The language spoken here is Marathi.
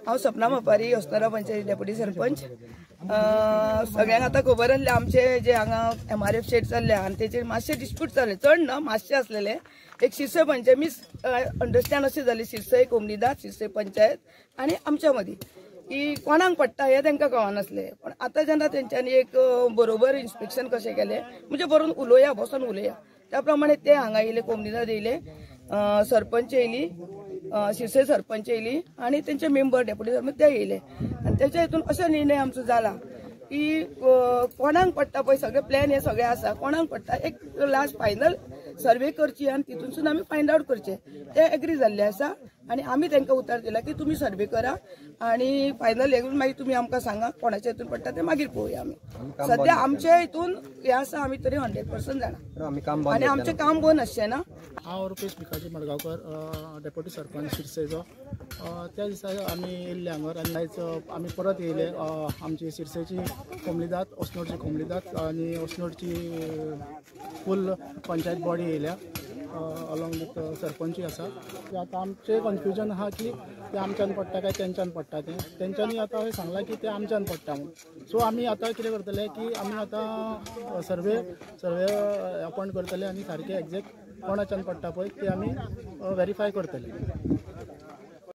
हांव सपना मापारी अस्नोरा पंचायत डेप्युटी सरपंच। सगळ्यांक आतां खबर आसलें आमचे जे हांगा MRF शेड चल्ल्या आनी तेचेर मातशे डिस्प्यूट जाले, चड ना मातशे आसलेले। एक शिरसय पंचायत मिस अंडरस्टँड अशी जाली, शिरसय कोमलीदार शिरसय पंचायत आनी आमच्या मदीं की कोणाक पडटा हे तांकां कळनासलें। पण आतां जेन्ना तेंच्यांनी एक बरोबर इन्स्पेक्शन कशें केलें म्हणजे बरोवन उलोवया बसून उलोवया, त्या प्रमाणे ते हांगा येयले, कोमलीदार येयले, सरपंच येयली, शिरसय सरपंच येयली आनी तेंचे मेंबर डेप्युटी सरपंच ते येयले। आनी तेच्या हितून असो निर्णय आमचो जाला की कोणाक पडटा पळय सगळे प्लॅन हे सगळे आसा, कोणाक पडटा एक लास्ट फायनल सर्वे करची आनी तितूनसून आमी फायंड आउट करचे, ते एग्री जाल्ले आसा। आनी आमी तांकां उतर दिला की तुमी सर्वे करा आनी फायनल हेरून मागीर तुमी आमकां सांगा कोणाच्या हितून पडटा ते मागीर पळोवया आमी। सध्या आमच्या हितून हे आसा, आमी तरी 100% जाणा आनी आमचें काम बंद आसचें ना। हांव रुपेश भिकाजी मडगांवकर, डेप्युटी सरपंच शिरसयचो। त्या दिसा आमी येयल्ले हांगर आनी आयज आमी परत येयले। आमची शिरसयची कोमलीदाद, अस्नोडची कोमलीदाद आनी अस्नोडची फूल पंचायत बॉडी येयल्या, अलॉंग विथ सरपंचूय आसा। आतां आमचें कन्फ्युजन आहा की ते आमच्यान पडटा काय तेंच्यान पडटा, तेंच्यांनी आतां सांगलां की ते आमच्यान पडटा म्हणून। सो आमी आतां कितें करतले की आमी आतां सर्वे अपॉयंट करतले आनी सारकें एग्जॅक्ट कोणाच्यान पडटा पळय ते आमी व्हेरीफाय करतले।